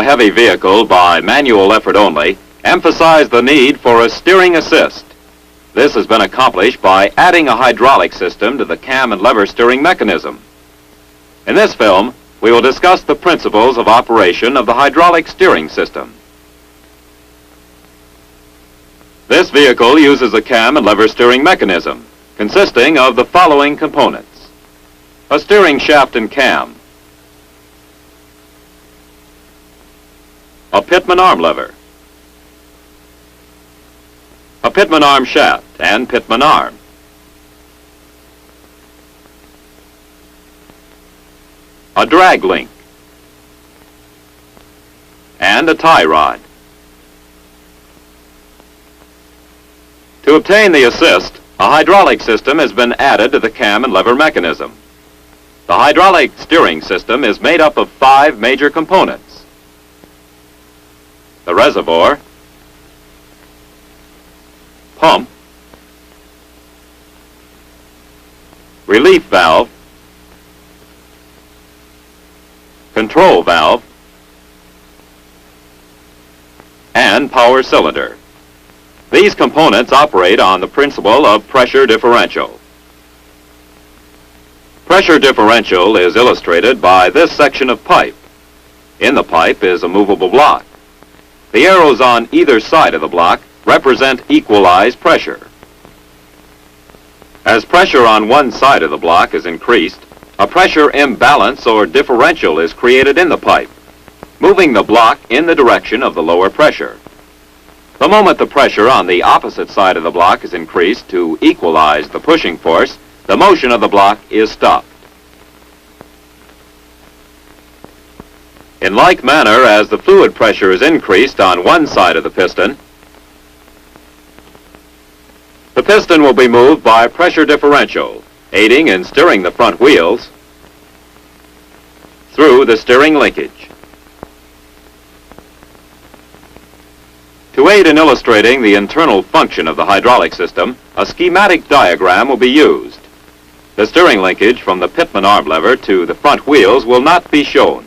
heavy vehicle by manual effort only emphasize the need for a steering assist. This has been accomplished by adding a hydraulic system to the cam and lever steering mechanism. In this film, we will discuss the principles of operation of the hydraulic steering system. This vehicle uses a cam and lever steering mechanism consisting of the following components: a steering shaft and cam, a pitman arm lever, a pitman arm shaft and pitman arm, a drag link, and a tie rod. To obtain the assist, a hydraulic system has been added to the cam and lever mechanism. The hydraulic steering system is made up of 5 major components: the reservoir, pump, relief valve, control valve, and power cylinder. These components operate on the principle of pressure differential. Pressure differential is illustrated by this section of pipe. In the pipe is a movable block. The arrows on either side of the block represent equalized pressure. As pressure on one side of the block is increased, a pressure imbalance or differential is created in the pipe, moving the block in the direction of the lower pressure. The moment the pressure on the opposite side of the block is increased to equalize the pushing force, the motion of the block is stopped. In like manner, as the fluid pressure is increased on one side of the piston will be moved by pressure differential, aiding in steering the front wheels through the steering linkage. To aid in illustrating the internal function of the hydraulic system, a schematic diagram will be used. The steering linkage from the pitman arm lever to the front wheels will not be shown.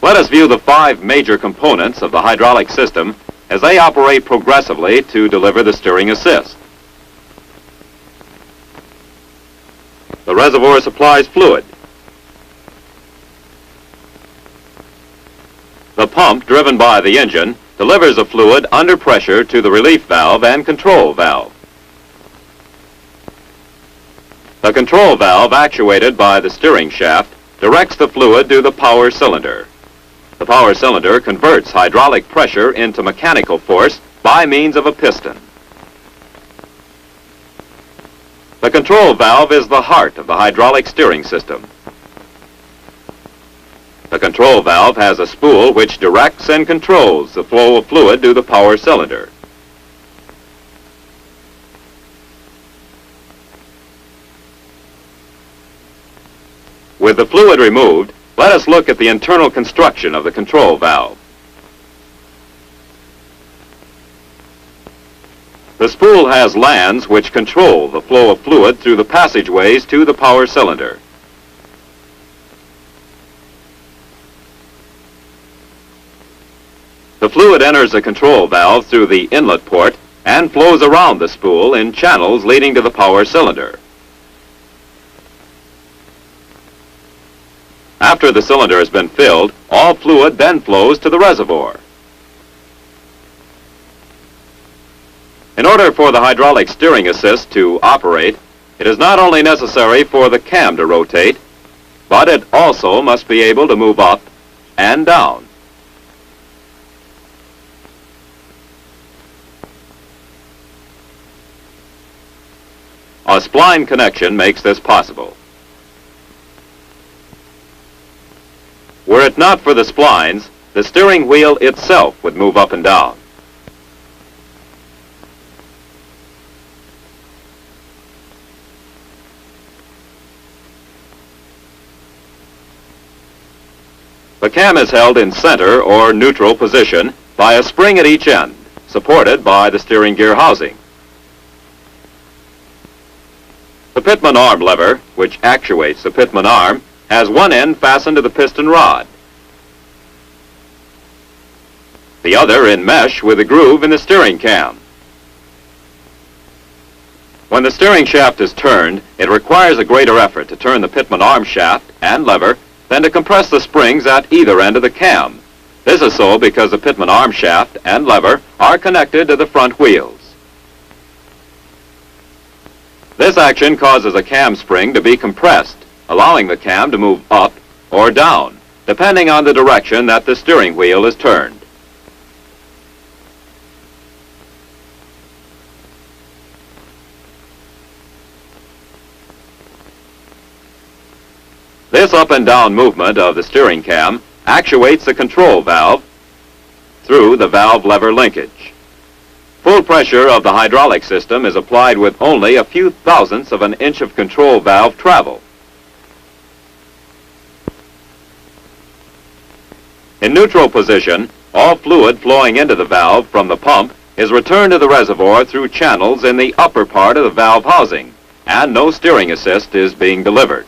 Let us view the 5 major components of the hydraulic system as they operate progressively to deliver the steering assist. The reservoir supplies fluid. The pump, driven by the engine, delivers the fluid under pressure to the relief valve and control valve. The control valve, actuated by the steering shaft, directs the fluid to the power cylinder. The power cylinder converts hydraulic pressure into mechanical force by means of a piston. The control valve is the heart of the hydraulic steering system. The control valve has a spool which directs and controls the flow of fluid to the power cylinder. With the fluid removed, let us look at the internal construction of the control valve. The spool has lands which control the flow of fluid through the passageways to the power cylinder. The fluid enters the control valve through the inlet port and flows around the spool in channels leading to the power cylinder. After the cylinder has been filled, all fluid then flows to the reservoir. In order for the hydraulic steering assist to operate, it is not only necessary for the cam to rotate, but it also must be able to move up and down. A spline connection makes this possible. Were it not for the splines, the steering wheel itself would move up and down. The cam is held in center or neutral position by a spring at each end, supported by the steering gear housing. The pitman arm lever, which actuates the pitman arm, has one end fastened to the piston rod, the other in mesh with a groove in the steering cam. When the steering shaft is turned, it requires a greater effort to turn the pitman arm shaft and lever than to compress the springs at either end of the cam. This is so because the pitman arm shaft and lever are connected to the front wheels. This action causes a cam spring to be compressed, allowing the cam to move up or down, depending on the direction that the steering wheel is turned. This up and down movement of the steering cam actuates the control valve through the valve lever linkage. Full pressure of the hydraulic system is applied with only a few thousandths of an inch of control valve travel. In neutral position, all fluid flowing into the valve from the pump is returned to the reservoir through channels in the upper part of the valve housing, and no steering assist is being delivered.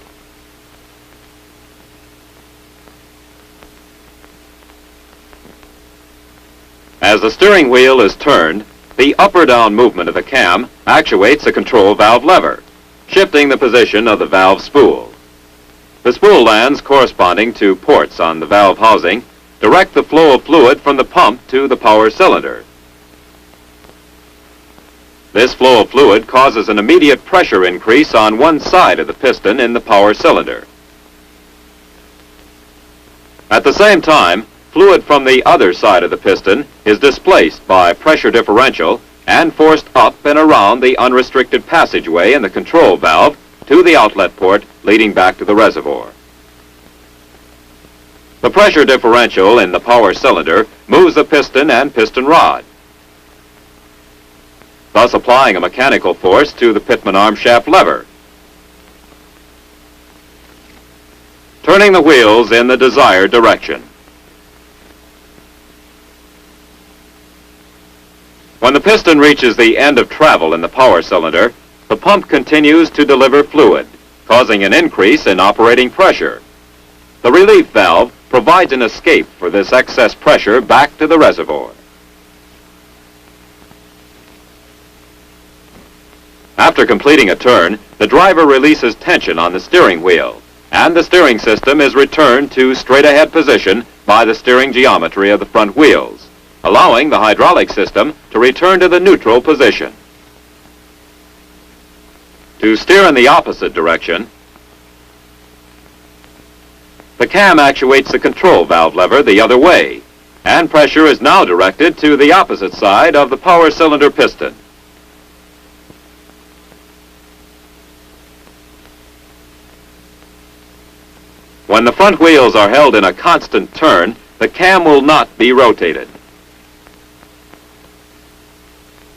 As the steering wheel is turned, the up or down movement of the cam actuates the control valve lever, shifting the position of the valve spool. The spool lands corresponding to ports on the valve housing direct the flow of fluid from the pump to the power cylinder. This flow of fluid causes an immediate pressure increase on one side of the piston in the power cylinder. At the same time, fluid from the other side of the piston is displaced by pressure differential and forced up and around the unrestricted passageway in the control valve to the outlet port leading back to the reservoir. The pressure differential in the power cylinder moves the piston and piston rod, thus applying a mechanical force to the pitman arm shaft lever, turning the wheels in the desired direction. When the piston reaches the end of travel in the power cylinder, the pump continues to deliver fluid, causing an increase in operating pressure. The relief valve provides an escape for this excess pressure back to the reservoir. After completing a turn, the driver releases tension on the steering wheel, and the steering system is returned to straight-ahead position by the steering geometry of the front wheels, allowing the hydraulic system to return to the neutral position. To steer in the opposite direction, the cam actuates the control valve lever the other way, and pressure is now directed to the opposite side of the power cylinder piston. When the front wheels are held in a constant turn, the cam will not be rotated.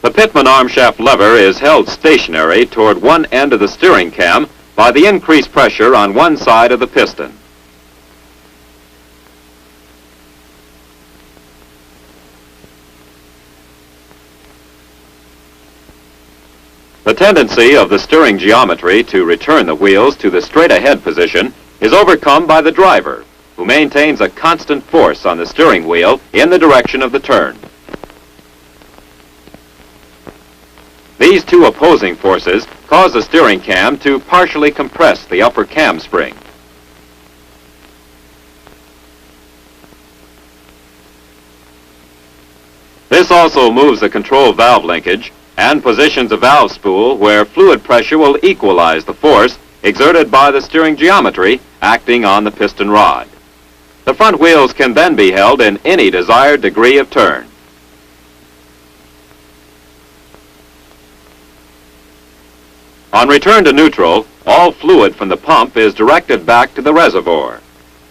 The pitman arm shaft lever is held stationary toward one end of the steering cam by the increased pressure on one side of the piston. The tendency of the steering geometry to return the wheels to the straight-ahead position is overcome by the driver, who maintains a constant force on the steering wheel in the direction of the turn. These two opposing forces cause the steering cam to partially compress the upper cam spring. This also moves the control valve linkage and positions the valve spool where fluid pressure will equalize the force exerted by the steering geometry acting on the piston rod. The front wheels can then be held in any desired degree of turn. On return to neutral, all fluid from the pump is directed back to the reservoir.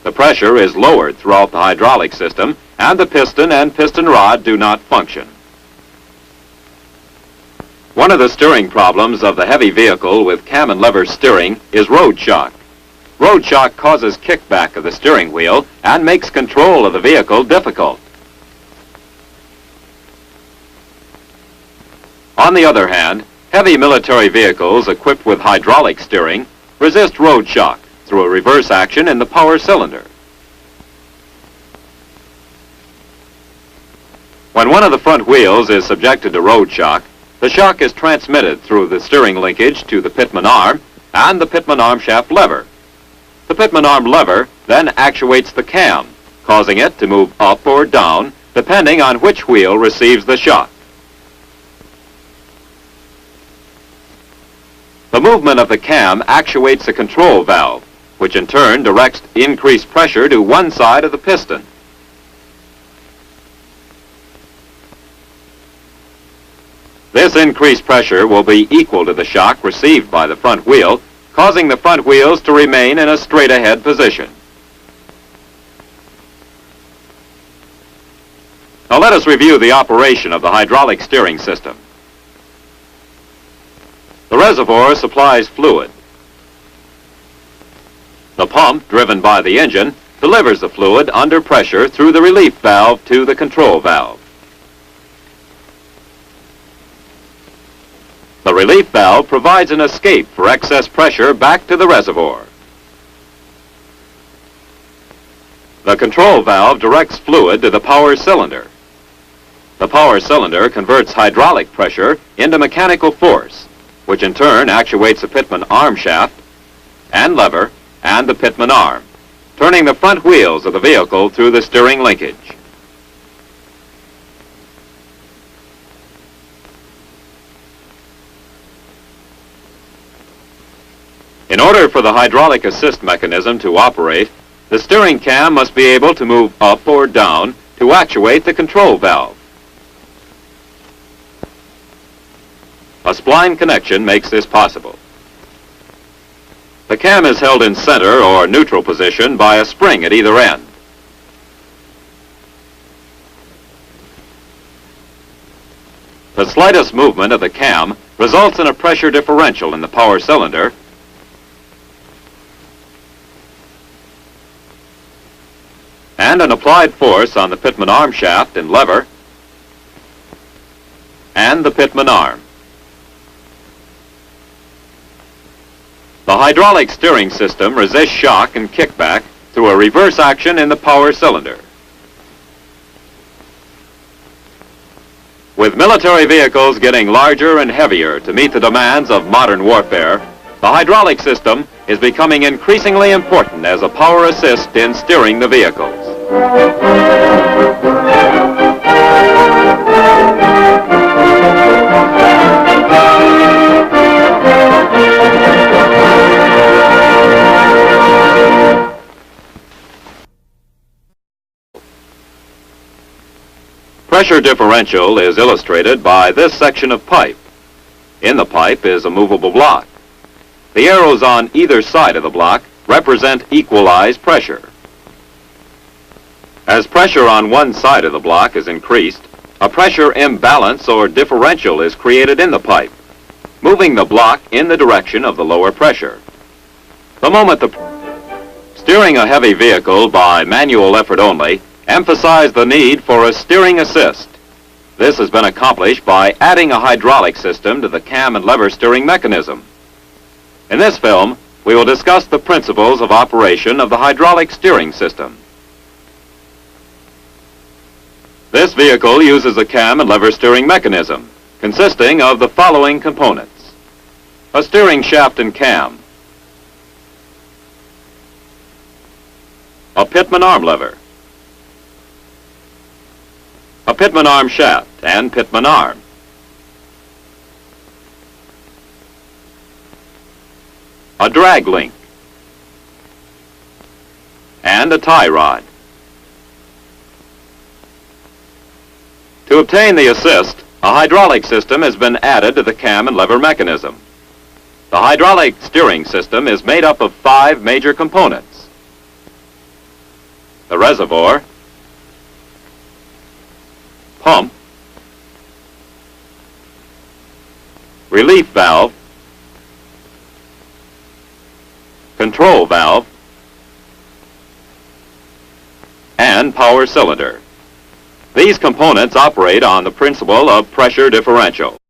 The pressure is lowered throughout the hydraulic system, and the piston and piston rod do not function. One of the steering problems of the heavy vehicle with cam and lever steering is road shock. Road shock causes kickback of the steering wheel and makes control of the vehicle difficult. On the other hand, Heavy military vehicles equipped with hydraulic steering resist road shock through a reverse action in the power cylinder. When one of the front wheels is subjected to road shock, the shock is transmitted through the steering linkage to the pitman arm and the pitman arm shaft lever. The pitman arm lever then actuates the cam, causing it to move up or down depending on which wheel receives the shock. The movement of the cam actuates the control valve, which in turn directs increased pressure to one side of the piston. This increased pressure will be equal to the shock received by the front wheel, causing the front wheels to remain in a straight-ahead position. Now let us review the operation of the hydraulic steering system. The reservoir supplies fluid. The pump, driven by the engine, delivers the fluid under pressure through the relief valve to the control valve. The relief valve provides an escape for excess pressure back to the reservoir. The control valve directs fluid to the power cylinder. The power cylinder converts hydraulic pressure into mechanical force, which in turn actuates the pitman arm shaft and lever and the pitman arm, turning the front wheels of the vehicle through the steering linkage. In order for the hydraulic assist mechanism to operate, the steering cam must be able to move up or down to actuate the control valve. A spline connection makes this possible. The cam is held in center or neutral position by a spring at either end. The slightest movement of the cam results in a pressure differential in the power cylinder and an applied force on the pitman arm shaft and lever and the pitman arm. The hydraulic steering system resists shock and kickback through a reverse action in the power cylinder. With military vehicles getting larger and heavier to meet the demands of modern warfare, the hydraulic system is becoming increasingly important as a power assist in steering the vehicles. Pressure differential is illustrated by this section of pipe. In the pipe is a movable block. The arrows on either side of the block represent equalized pressure. As pressure on one side of the block is increased, a pressure imbalance or differential is created in the pipe, moving the block in the direction of the lower pressure. The moment steering a heavy vehicle by manual effort only emphasized the need for a steering assist. This has been accomplished by adding a hydraulic system to the cam and lever steering mechanism. In this film, we will discuss the principles of operation of the hydraulic steering system. This vehicle uses a cam and lever steering mechanism consisting of the following components: a steering shaft and cam, a pitman arm lever, a pitman arm shaft and pitman arm, a drag link, and a tie rod. To obtain the assist, a hydraulic system has been added to the cam and lever mechanism. The hydraulic steering system is made up of 5 major components: the reservoir, pump, relief valve, control valve, and power cylinder. These components operate on the principle of pressure differential.